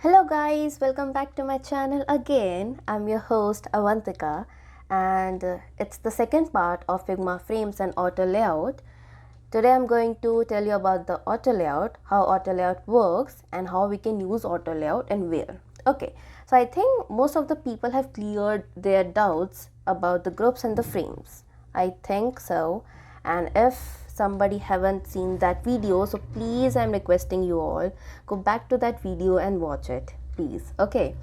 Hello guys, welcome back to my channel again. I'm your host Avantika and it's the second part of Figma Frames and Auto Layout. Today I'm going to tell you about the Auto Layout, how Auto Layout works and how we can use Auto Layout and where. Okay, so I think most of the people have cleared their doubts about the groups and the frames. I think so, and if somebody haven't seen that video, so please I'm requesting you all go back to that video and watch it please. Okay,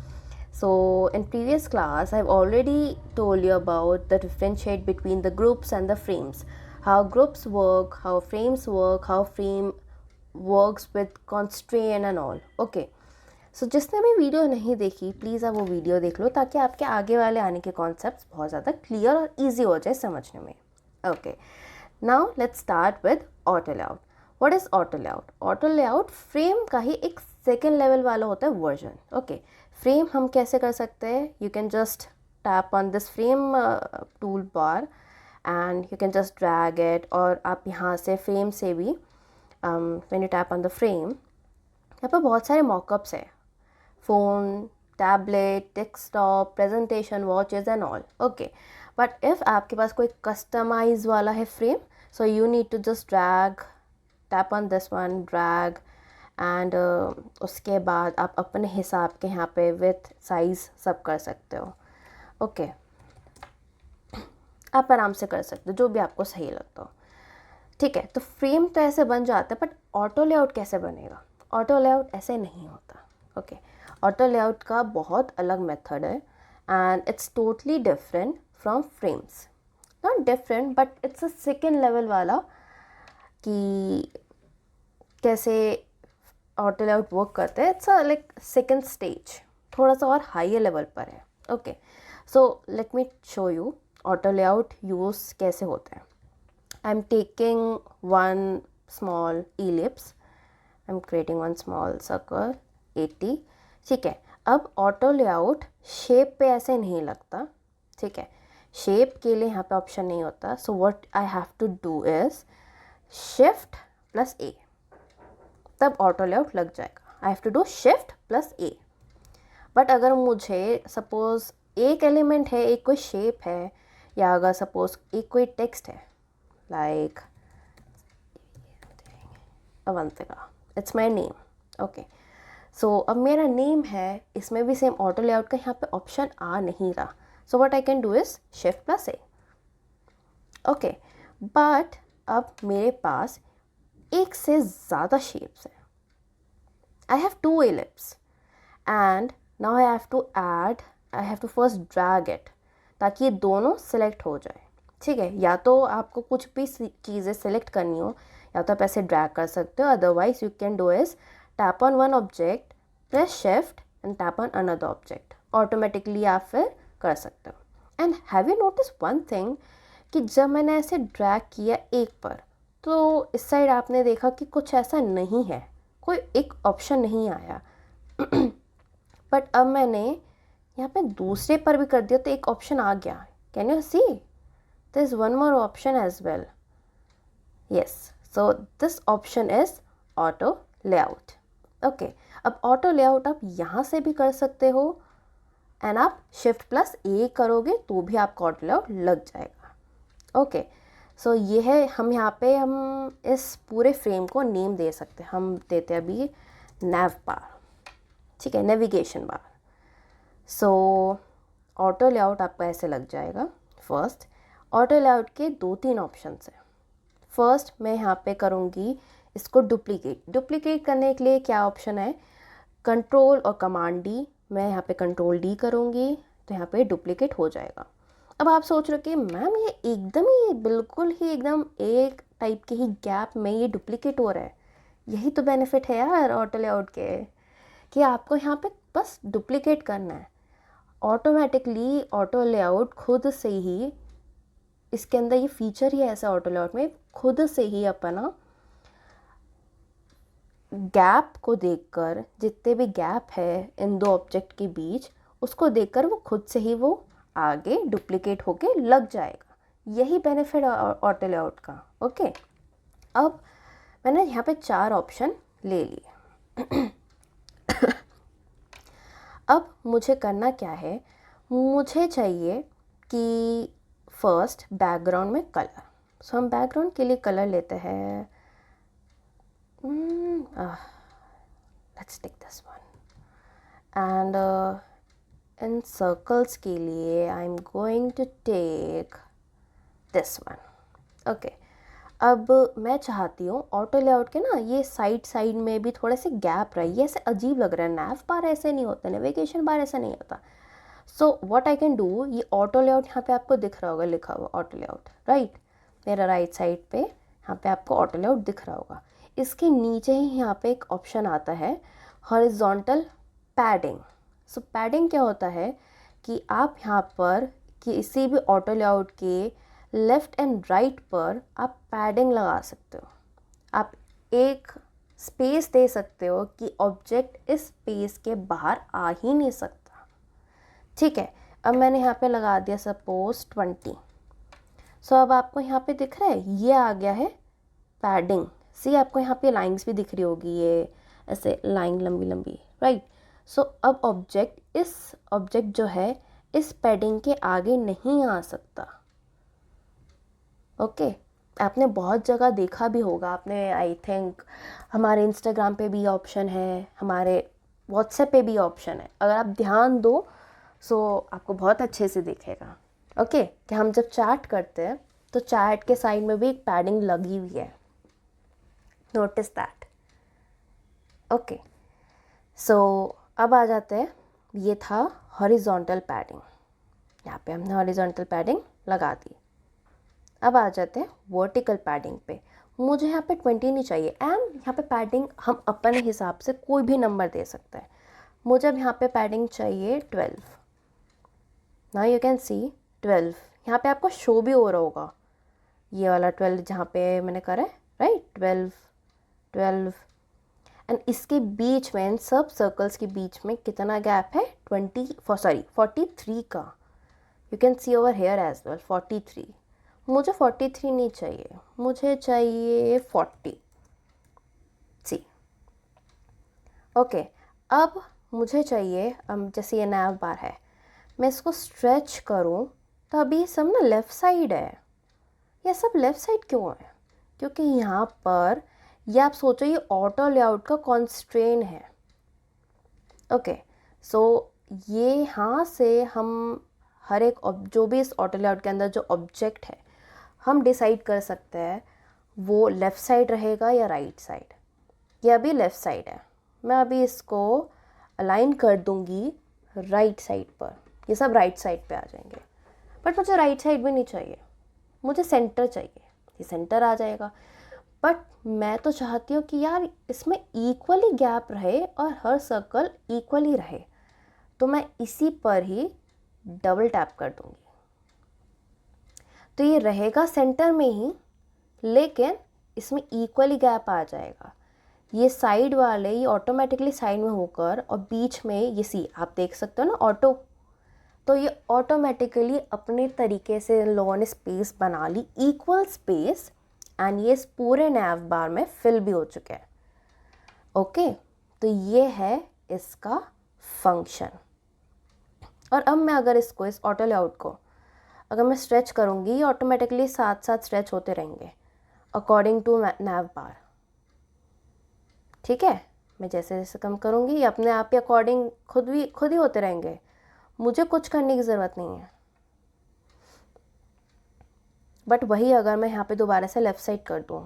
so in previous class I've already told you about the differentiate between the groups and the frames, how groups work, how frames work, how frame works with constraint and all. Okay, सो जिसने भी video नहीं देखी please आप वो video देख लो ताकि आपके आगे वाले आने के कॉन्सेप्ट्स बहुत ज़्यादा क्लियर और इजी हो जाए समझने में. Okay, now let's start with auto layout. What is auto layout? Auto layout frame का ही एक सेकेंड लेवल वाला होता है वर्जन. ओके, फ्रेम हम कैसे कर सकते हैं? You can just tap on this frame tool bar and you can just drag it, और आप यहाँ से फ्रेम से भी when you tap on the frame यहाँ पर बहुत सारे मॉकअप्स हैं, phone, tablet, desktop, presentation, watches and all. Okay, but if आपके पास कोई customize वाला है frame, so you need to just drag, tap on this one, drag and उसके बाद आप अपने हिसाब के यहाँ पे width, size सब कर सकते हो. Okay, आप आराम से कर सकते हो जो भी आपको सही लगता हो. ठीक है, तो फ्रेम तो ऐसे बन जाता है, बट ऑटो लेआउट कैसे बनेगा? ऑटो लेआउट ऐसे नहीं होता. ओके, ऑटो लेआउट का बहुत अलग मेथड है and it's totally different from frames. Not different but it's a second level वाला कि कैसे ऑटो लेआउट वर्क करते हैं. It's a like second stage, थोड़ा सा और हायर लेवल पर है. Okay, so let me show you auto layout use कैसे होता है. I am taking one small ellipse, I am creating one small circle 80. ठीक है, अब ऑटो लेआउट शेप पे ऐसे नहीं लगता. ठीक है, शेप के लिए यहाँ पे ऑप्शन नहीं होता. So what I have to do is shift plus A, तब ऑटो लेआउट लग जाएगा. I have to do shift plus A. But अगर मुझे सपोज एक एलिमेंट है, एक कोई शेप है, या अगर सपोज एक कोई टेक्स्ट है like Avantika, it's my name. Okay, so अब मेरा नेम है, इसमें भी सेम ऑटो लेआउट का यहाँ पे ऑप्शन आ नहीं रहा. So what I can do is shift plus A. Okay, but अब मेरे पास एक से ज़्यादा शेप्स है. I have two ellipses and now I have to add, I have to first drag it ताकि ये दोनों सिलेक्ट हो जाए. ठीक है, या तो आपको कुछ भी चीज़ें सिलेक्ट करनी हो या तो आप ऐसे ड्रैग कर सकते हो. Otherwise you can do is tap on one object, press shift and tap on another object. Automatically आप फिर कर सकते हो. And have you notice one thing कि जब मैंने ऐसे ड्रैग किया एक पर, तो इस साइड आपने देखा कि कुछ ऐसा नहीं है, कोई एक ऑप्शन नहीं आया. बट अब मैंने यहाँ पे दूसरे पर भी कर दिया तो एक ऑप्शन आ गया. Can you see there is one more option as well. Yes, so this option is auto layout. Okay, अब ऑटो लेआउट आप यहाँ से भी कर सकते हो एंड आप शिफ्ट प्लस ए करोगे तो भी आपका ऑटो लेआउट लग जाएगा. ओके, सो ये है, हम यहाँ पे हम इस पूरे फ्रेम को नेम दे सकते हैं. हम देते हैं अभी नैव बार. ठीक है, नेविगेशन बार. सो ऑटो लेआउट आपका ऐसे लग जाएगा. फर्स्ट, ऑटो लेआउट के 2-3 ऑप्शंस हैं. फर्स्ट मैं यहाँ पे करूँगी इसको डुप्लीकेट. डुप्लीकेट करने के लिए क्या ऑप्शन है? कंट्रोल और कमांड डी. मैं यहाँ पे कंट्रोल डी करूँगी तो यहाँ पे डुप्लीकेट हो जाएगा. अब आप सोच रहे हो कि मैम ये एकदम ही बिल्कुल ही एकदम एक टाइप के ही गैप में ये डुप्लीकेट हो रहा है. यही तो बेनिफिट है यार ऑटो लेआउट के, कि आपको यहाँ पे बस डुप्लीकेट करना है. ऑटोमेटिकली ऑटो लेआउट खुद से ही, इसके अंदर ये फीचर ही ऐसा ऑटो लेआउट में खुद से ही अपना गैप को देखकर, जितने भी गैप है इन दो ऑब्जेक्ट के बीच, उसको देखकर वो खुद से ही वो आगे डुप्लीकेट होके लग जाएगा. यही बेनिफिट ऑटो लेआउट का. ओके, अब मैंने यहाँ पे 4 ऑप्शन ले लिए. अब मुझे करना क्या है, मुझे चाहिए कि फर्स्ट बैकग्राउंड में कलर। सो हम बैकग्राउंड के लिए कलर लेते हैं, let's take this one. And in circles के लिए I am going to take this one. Okay, अब मैं चाहती हूँ ऑटो लेआउट के ना ये साइड साइड में भी थोड़े से गैप रहे। ये ऐसे अजीब लग रहा है, नैव बार ऐसे नहीं होता, नेविगेशन बार ऐसा नहीं होता। So what I can do, ये ऑटो लेआउट यहाँ पे आपको दिख रहा होगा, लिखा हुआ ऑटो लेआउट, राइट। मेरा राइट साइड पे यहाँ पे आपको ऑटो लेआउट दिख रहा होगा। इसके नीचे ही यहाँ पे एक ऑप्शन आता है हॉरिजॉन्टल पैडिंग। सो पैडिंग क्या होता है कि आप यहाँ पर किसी भी ऑटो लेआउट के लेफ़्ट एंड राइट पर आप पैडिंग लगा सकते हो। आप एक स्पेस दे सकते हो कि ऑब्जेक्ट इस स्पेस के बाहर आ ही नहीं सकता। ठीक है, अब मैंने यहाँ पे लगा दिया सपोज 20। सो अब आपको यहाँ पे दिख रहा है, ये आ गया है पैडिंग। सी आपको यहाँ पे लाइंस भी दिख रही होगी, ये ऐसे लाइन लंबी लंबी, राइट। सो अब ऑब्जेक्ट जो है इस पैडिंग के आगे नहीं आ सकता। ओके, आपने बहुत जगह देखा भी होगा, आपने आई थिंक हमारे इंस्टाग्राम पे भी ऑप्शन है, हमारे व्हाट्सएप पे भी ऑप्शन है। अगर आप ध्यान दो सो आपको बहुत अच्छे से दिखेगा। ओके, कि हम जब चैट करते हैं तो चैट के साइड में भी एक पैडिंग लगी हुई है, नोटिस दैट। ओके, सो अब आ जाते हैं, ये था हॉरिजॉन्टल पैडिंग। यहाँ पे हमने हॉरिजॉन्टल पैडिंग लगा दी। अब आ जाते हैं वर्टिकल पैडिंग पे। मुझे यहाँ पे 20 नहीं चाहिए, एंड यहाँ पे पैडिंग हम अपने हिसाब से कोई भी नंबर दे सकते हैं। मुझे अब यहाँ पे पैडिंग चाहिए 12। नाउ यू कैन सी 12 यहाँ पे आपको शो भी हो रहा होगा, ये वाला 12 जहाँ पे मैंने करा है, राइट। 12 एंड इसके बीच में, इन सब सर्कल्स के बीच में कितना गैप है, 43 का। You can see over here as well 43। मुझे 43 नहीं चाहिए, मुझे चाहिए 40। सी ओके, अब मुझे चाहिए, जैसे ये नैव बार है, मैं इसको स्ट्रेच करूं तो अभी ये सब ना लेफ़्ट साइड है। ये सब लेफ़्ट साइड क्यों है, क्योंकि यहाँ पर ये आप सोचो ये ऑटो लेआउट का कॉन्स्ट्रेन है। ओके, सो ये यहाँ से हम हर एक जो भी इस ऑटो लेआउट के अंदर जो ऑब्जेक्ट है हम डिसाइड कर सकते हैं वो लेफ़्ट साइड रहेगा या राइट साइड। ये अभी लेफ़्ट साइड है, मैं अभी इसको अलाइन कर दूंगी राइट साइड पर, ये सब राइट साइड पे आ जाएंगे। बट मुझे राइट साइड भी नहीं चाहिए, मुझे सेंटर चाहिए, ये सेंटर आ जाएगा। बट मैं तो चाहती हूँ कि यार इसमें इक्वली गैप रहे और हर सर्कल इक्वली रहे, तो मैं इसी पर ही डबल टैप कर दूंगी। तो ये रहेगा सेंटर में ही, लेकिन इसमें इक्वली गैप आ जाएगा। ये साइड वाले ये ऑटोमेटिकली साइड में होकर, और बीच में ये सी आप देख सकते हो ना ऑटो, तो ये ऑटोमेटिकली अपने तरीके से इन लोगों ने स्पेस बना ली, इक्वल स्पेस, एंड ये इस पूरे नैव बार में फिल भी हो चुके हैं। ओके, तो ये है इसका फंक्शन। और अब मैं अगर इसको, इस ऑटो लेआउट को अगर मैं स्ट्रेच करूँगी, ये ऑटोमेटिकली साथ साथ स्ट्रेच होते रहेंगे अकॉर्डिंग टू नैव बार। ठीक है, मैं जैसे जैसे कम करूँगी ये अपने आप ही अकॉर्डिंग खुद ही होते रहेंगे, मुझे कुछ करने की ज़रूरत नहीं है। बट वही अगर मैं यहाँ पे दोबारा से लेफ़्ट साइड कर दूँ,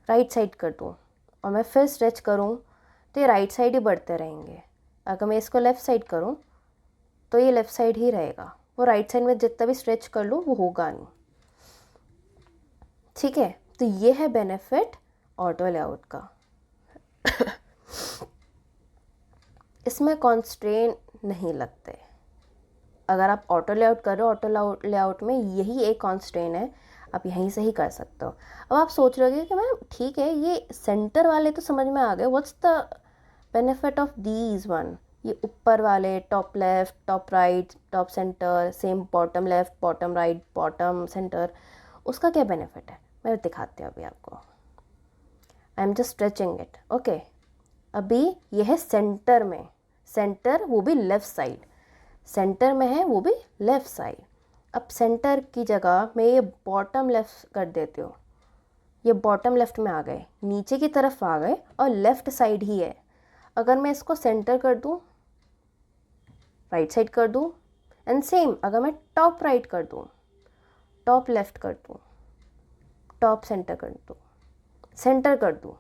राइट साइड कर दूँ, और मैं फिर स्ट्रेच करूँ, तो ये राइट साइड ही बढ़ते रहेंगे। अगर मैं इसको लेफ़्ट साइड करूँ तो ये लेफ़्ट साइड ही रहेगा, वो राइट साइड में जितना भी स्ट्रेच कर लूँ वो होगा नहीं। ठीक है, तो ये है बेनिफिट ऑटो लेआउट का। इसमें कॉन्स्ट्रेन नहीं लगते। अगर आप ऑटो लेआउट कर रहे हो, ऑटो लेआउट में यही एक कॉन्स्ट्रेन है, आप यहीं से ही कर सकते हो। अब आप सोच रहे हो कि मैम ठीक है, ये सेंटर वाले तो समझ में आ गए, what's the benefit of these one, ये ऊपर वाले top left, top right, top centre, same bottom left, bottom right, bottom centre, उसका क्या बेनिफिट है, मैं दिखाती हूँ अभी आपको। I am just stretching it. Okay, अभी यह है सेंटर में, सेंटर वो भी लेफ़्ट साइड, सेंटर में है वो भी लेफ़्ट साइड। अब सेंटर की जगह मैं ये बॉटम लेफ़्ट कर देती हूँ, ये बॉटम लेफ़्ट में आ गए, नीचे की तरफ आ गए और लेफ़्ट साइड ही है। अगर मैं इसको सेंटर कर दूँ, राइट साइड कर दूँ, एंड सेम अगर मैं टॉप राइट कर दूँ, टॉप लेफ़्ट कर दूँ, टॉप सेंटर कर दूँ, सेंटर कर दूँ,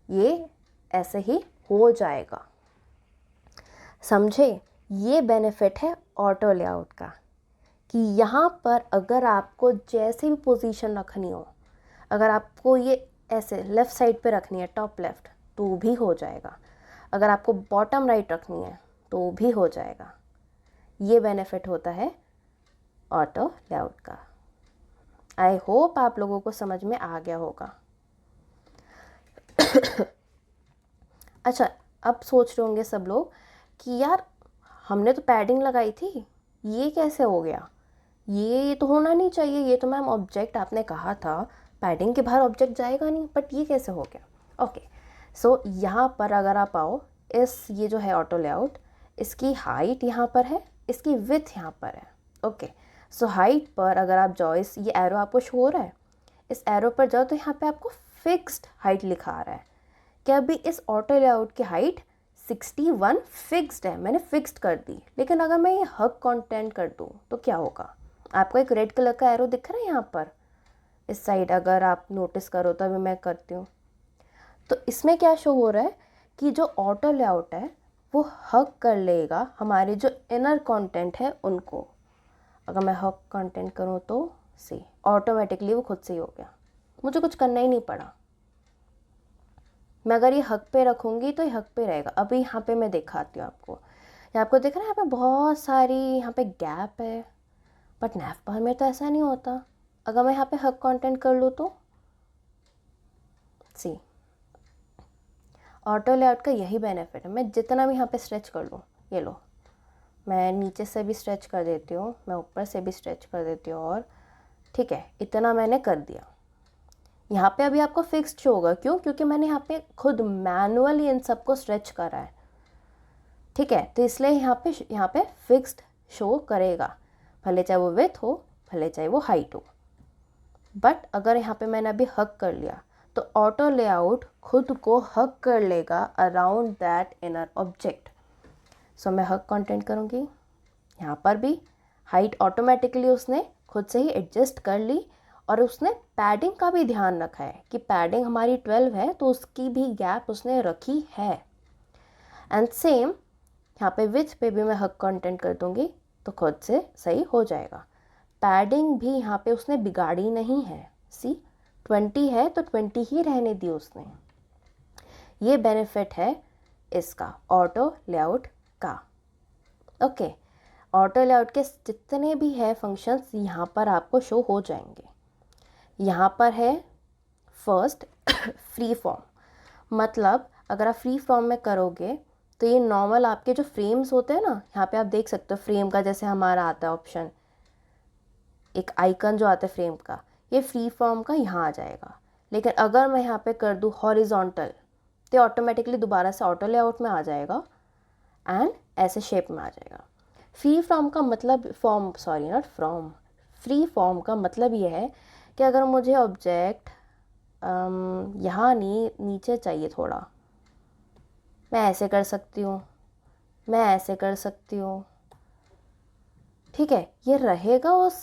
ये ऐसे ही हो जाएगा। समझे? ये बेनिफिट है ऑटो लेआउट का कि यहाँ पर अगर आपको जैसे भी पोजीशन रखनी हो, अगर आपको ये ऐसे लेफ़्ट साइड पे रखनी है टॉप लेफ़्ट तो भी हो जाएगा, अगर आपको बॉटम राइट रखनी है तो भी हो जाएगा। ये बेनिफिट होता है ऑटो लेआउट का। आई होप आप लोगों को समझ में आ गया होगा। अच्छा, अब सोच रहे होंगे सब लोग कि यार हमने तो पैडिंग लगाई थी, ये कैसे हो गया, ये तो होना नहीं चाहिए, ये तो मैम ऑब्जेक्ट आपने कहा था पैडिंग के बाहर ऑब्जेक्ट जाएगा नहीं, बट ये कैसे हो गया। ओके, सो यहाँ पर अगर आप आओ, ये जो है ऑटो लेआउट, इसकी हाइट यहाँ पर है, इसकी विड्थ यहाँ पर है। ओके, सो हाइट पर अगर आप जाओ, ये एरो आपको शो हो रहा है, इस एरो पर जाओ तो यहाँ पे आपको फिक्स्ड हाइट लिखा आ रहा है कि अभी इस ऑटो लेआउट की हाइट 61 फिक्स्ड है, मैंने फिक्स्ड कर दी। लेकिन अगर मैं ये हग कंटेंट कर दूँ तो क्या होगा, आपको एक रेड कलर का एरो दिख रहा है यहाँ पर इस साइड, अगर आप नोटिस करो तो अभी मैं करती हूँ, तो इसमें क्या शो हो रहा है कि जो ऑटो लेआउट है वो हग कर लेगा हमारे जो इनर कंटेंट है उनको। अगर मैं हग कंटेंट करूँ तो सी ऑटोमेटिकली वो खुद से ही हो गया, मुझे कुछ करना ही नहीं पड़ा। मैं अगर ये हक पे रखूँगी तो ये हक पे रहेगा। अभी यहाँ पे मैं दिखाती हूँ आपको, यहाँ आपको दिख रहा है यहाँ पे बहुत सारी यहाँ पे गैप है, बट नैवपाल में तो ऐसा नहीं होता। अगर मैं यहाँ पे हक कंटेंट कर लूँ तो सी ऑटो लेआउट का यही बेनिफिट है, मैं जितना भी यहाँ पे स्ट्रेच कर लूँ, ये लो मैं नीचे से भी स्ट्रेच कर देती हूँ, मैं ऊपर से भी स्ट्रेच कर देती हूँ, और ठीक है इतना मैंने कर दिया। यहाँ पे अभी आपको फिक्स्ड शो होगा, क्यों? क्योंकि मैंने यहाँ पे खुद मैनुअली इन सबको स्ट्रेच करा है, ठीक है, तो इसलिए यहाँ पे फिक्स्ड शो करेगा, भले चाहे वो विड्थ हो भले चाहे वो हाइट हो। बट अगर यहाँ पे मैंने अभी हग कर लिया तो ऑटो लेआउट खुद को हग कर लेगा अराउंड दैट इनर ऑब्जेक्ट। सो मैं हग कंटेंट करूँगी, यहाँ पर भी हाइट ऑटोमेटिकली उसने खुद से ही एडजस्ट कर ली, और उसने पैडिंग का भी ध्यान रखा है कि पैडिंग हमारी 12 है तो उसकी भी गैप उसने रखी है। एंड सेम यहाँ पे विड्थ पे भी मैं हग कंटेंट कर दूँगी तो खुद से सही हो जाएगा। पैडिंग भी यहाँ पे उसने बिगाड़ी नहीं है, सी 20 है तो 20 ही रहने दी उसने। ये बेनिफिट है इसका ऑटो लेआउट का। ओके, ऑटो लेआउट के जितने भी है फंक्शंस यहाँ पर आपको शो हो जाएंगे। यहाँ पर है फर्स्ट फ्री फॉर्म, मतलब अगर आप फ्री फॉर्म में करोगे तो ये नॉर्मल आपके जो फ्रेम्स होते हैं ना, यहाँ पे आप देख सकते हो फ्रेम का जैसे हमारा आता है ऑप्शन, एक आइकन जो आता है फ्रेम का, ये फ्री फॉर्म का यहाँ आ जाएगा। लेकिन अगर मैं यहाँ पे कर दूँ हॉरिजॉन्टल तो ऑटोमेटिकली दोबारा से ऑटो लेआउट में आ जाएगा एंड ऐसे शेप में आ जाएगा। फ्री फॉर्म का मतलब फ्री फॉर्म का मतलब ये है कि अगर मुझे ऑब्जेक्ट यहाँ नीचे चाहिए थोड़ा, मैं ऐसे कर सकती हूँ, मैं ऐसे कर सकती हूँ, ठीक है, ये रहेगा उस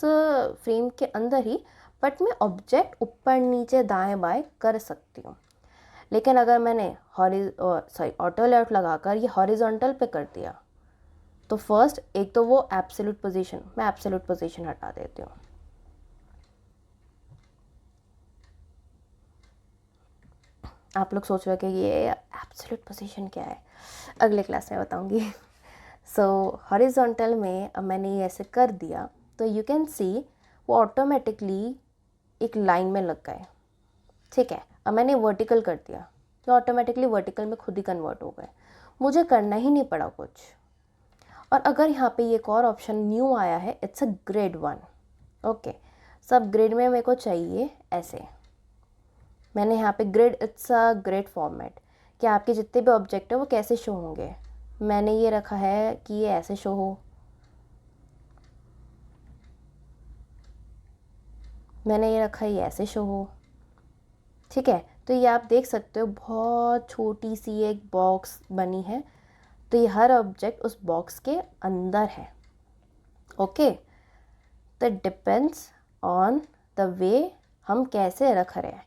फ्रेम के अंदर ही, बट मैं ऑब्जेक्ट ऊपर नीचे दाएं बाएं कर सकती हूँ। लेकिन अगर मैंने ऑटो लेआउट लगाकर ये हॉरिजॉन्टल पे कर दिया तो फर्स्ट एक तो वो एब्सोल्यूट पोजीशन, मैं एब्सोल्यूट पोजीशन हटा देती हूँ। आप लोग सोच रहे हो कि ये एब्सोल्यूट पोजीशन क्या है, अगले क्लास में बताऊंगी। सो हॉरिजॉन्टल में अब मैंने ये ऐसे कर दिया तो यू कैन सी वो ऑटोमेटिकली एक लाइन में लग गए, ठीक है। अब मैंने वर्टिकल कर दिया तो ऑटोमेटिकली वर्टिकल में खुद ही कन्वर्ट हो गए, मुझे करना ही नहीं पड़ा कुछ। और अगर यहाँ पे एक और ऑप्शन न्यू आया है, इट्स अ ग्रेड 1, ओके, सब ग्रेड में मेरे को चाहिए ऐसे, मैंने यहाँ पे grade, it's a grade format कि आपके जितने भी ऑब्जेक्ट है वो कैसे शो होंगे, मैंने ये रखा है कि ये ऐसे शो हो, मैंने ये रखा है ये ऐसे शो हो, ठीक है। तो ये आप देख सकते हो बहुत छोटी सी एक बॉक्स बनी है, तो ये हर ऑब्जेक्ट उस बॉक्स के अंदर है, ओके। तो डिपेंड्स ऑन द वे हम कैसे रख रहे हैं।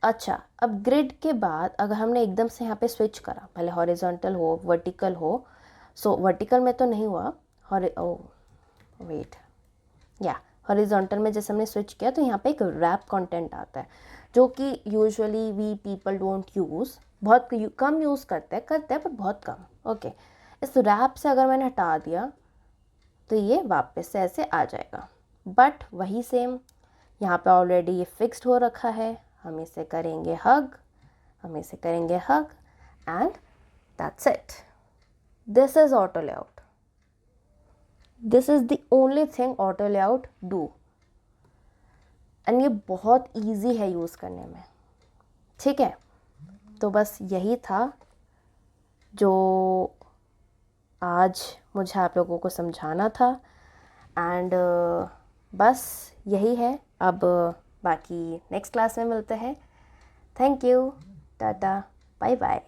अच्छा, अब ग्रिड के बाद अगर हमने एकदम से यहाँ पे स्विच करा, भले हॉरिजॉन्टल हो वर्टिकल हो, सो वर्टिकल में तो नहीं हुआ, वेट या हॉरिजॉन्टल में जैसे हमने स्विच किया तो यहाँ पे एक रैप कंटेंट आता है, जो कि usually we people don't use, बहुत कम यूज़ करते हैं पर बहुत कम, ओके। इस रैप से अगर मैंने हटा दिया तो ये वापस से ऐसे आ जाएगा, बट वही सेम यहाँ पे ऑलरेडी ये फिक्स्ड हो रखा है, हम इसे करेंगे hug, and that's it. This is auto layout, this is the only thing auto layout do, and ये बहुत ईजी है यूज़ करने में, ठीक है। तो बस यही था जो आज मुझे आप लोगों को समझाना था, एंड बस यही है। अब बाकी नेक्स्ट क्लास में मिलते हैं। Thank you, tata, bye bye.